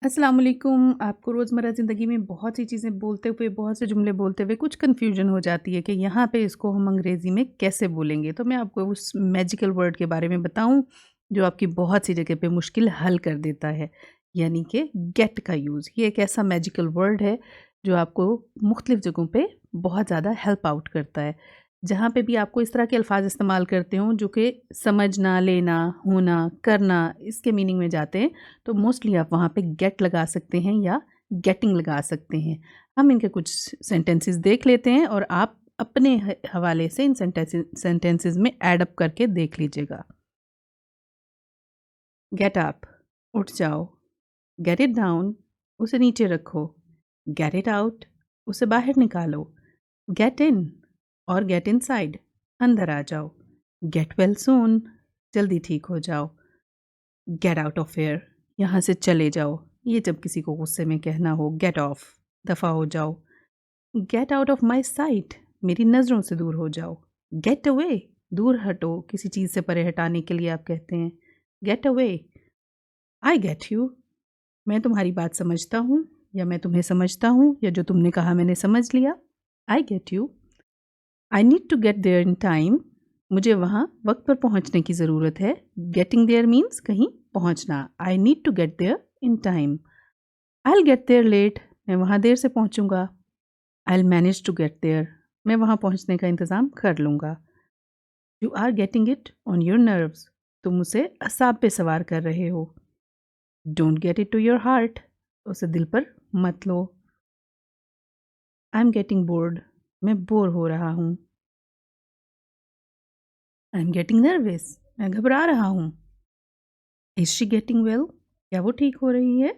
अस्सलाम वालेकुम। आपको रोज़मर्रा ज़िंदगी में बहुत सी चीज़ें बोलते हुए, बहुत से जुमले बोलते हुए कुछ कन्फ्यूजन हो जाती है कि यहाँ पे इसको हम अंग्रेज़ी में कैसे बोलेंगे। तो मैं आपको उस मैजिकल वर्ड के बारे में बताऊँ, जो आपकी बहुत सी जगह पे मुश्किल हल कर देता है, यानी कि गेट का यूज़। ये एक ऐसा मैजिकल वर्ड है, जो आपको मुख्तलिफ़ जगहों पे बहुत ज़्यादा हेल्प आउट करता है। जहाँ पे भी आपको इस तरह के अल्फ़ाज़ इस्तेमाल करते हों, जो कि समझना, लेना, होना, करना, इसके मीनिंग में जाते हैं, तो मोस्टली आप वहाँ पे गेट लगा सकते हैं या गेटिंग लगा सकते हैं। हम इनके कुछ सेंटेंसेस देख लेते हैं और आप अपने हवाले से इन सेंटेंसेस में ऐड अप करके देख लीजिएगा। गेट अप, उठ जाओ। गेट इट डाउन, उसे नीचे रखो। गेट इट आउट, उसे बाहर निकालो। गेट इन और गेट इनसाइड, अंदर आ जाओ। गेट वेल सून, जल्दी ठीक हो जाओ। गेट आउट ऑफ हियर, यहाँ से चले जाओ। ये जब किसी को गुस्से में कहना हो, गेट ऑफ, दफ़ा हो जाओ। Get out of my site, मेरी नज़रों से दूर हो जाओ। गेट अवे, दूर हटो, किसी चीज़ से परे हटाने के लिए आप कहते हैं। Get away. I get you, मैं तुम्हारी बात समझता हूँ, या मैं तुम्हें समझता हूँ, या जो तुमने कहा मैंने समझ लिया। I get you. I need to get there in time, मुझे वहाँ वक्त पर पहुँचने की ज़रूरत है। गेटिंग देयर मीन्स कहीं पहुँचना। I need to get there in time. I will get there late, मैं वहाँ देर से पहुँचूँगा। I will manage to get there, मैं वहाँ पहुँचने का इंतज़ाम कर लूँगा। You are getting it on your nerves, तुम उसे असाब पे सवार कर रहे हो। Don't get it to your heart, उसे दिल पर मत लो। आई एम गेटिंग बोर्ड, मैं बोर हो रहा हूँ। आई एम गेटिंग नर्वस, मैं घबरा रहा हूँ। इज शी गेटिंग वेल, क्या वो ठीक हो रही है।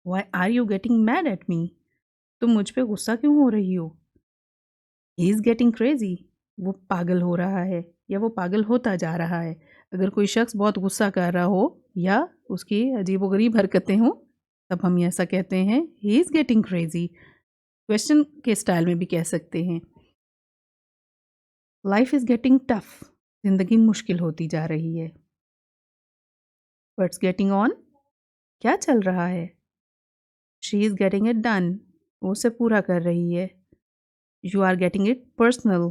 Why are you getting mad at me, तुम मुझ पे गुस्सा क्यों हो रही हो। ही इज़ गेटिंग क्रेजी, वो पागल हो रहा है या वो पागल होता जा रहा है। अगर कोई शख्स बहुत गुस्सा कर रहा हो या उसकी अजीबोगरीब हरकतें हों, तब हम ऐसा कहते हैं, he is getting crazy. Question के स्टाइल में भी कह सकते हैं, लाइफ इज़ गेटिंग टफ, ज़िंदगी मुश्किल होती जा रही है। व्हाट्स गेटिंग ऑन, क्या चल रहा है। She is getting it done, वो उसे पूरा कर रही है। You are getting it personal,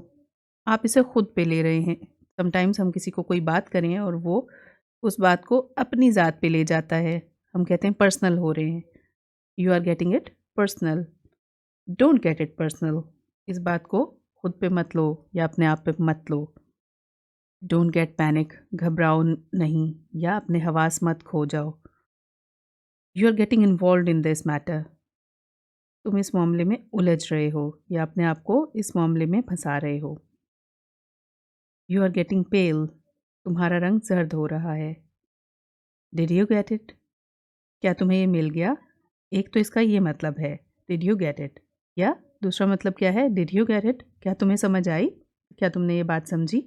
आप इसे खुद पे ले रहे हैं। समटाइम्स हम किसी को कोई बात करें और वो उस बात को अपनी ज़ात पे ले जाता है, हम कहते हैं पर्सनल हो रहे हैं। You are getting it personal. Don't get it personal, इस बात को खुद पे मत लो या अपने आप पे मत लो। डोंट गेट पैनिक, घबराओ नहीं या अपने हवास मत खो जाओ। You are getting involve in this matter, तुम इस मामले में उलझ रहे हो या अपने आप को इस मामले में फंसा रहे हो। यू आर गेटिंग पेल, तुम्हारा रंग जर्द हो रहा है। डिड यू गेट इट, क्या तुम्हें ये मिल गया। एक तो इसका ये मतलब है, डिड यू गेट इट, या दूसरा मतलब क्या है, डिड यू गेट इट, क्या तुम्हें समझ आई, क्या तुमने ये बात समझी।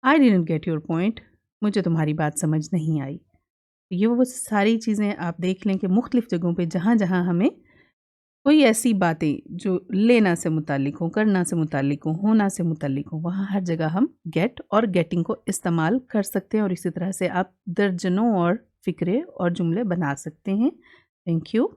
I didn't get your point, मुझे तुम्हारी बात समझ नहीं आई। ये वो सारी चीज़ें आप देख लें कि मुख्तलिफ़ जगहों पे जहाँ जहाँ हमें कोई ऐसी बातें जो लेना से मुताल्लिक हो, करना से मुताल्लिक हो, होना से मुताल्लिक हो, वहाँ हर जगह हम गेट और गेटिंग को इस्तेमाल कर सकते हैं और इसी तरह से आप दर्जनों और फ़िक्रे और जुमले बना सकते हैं। Thank you.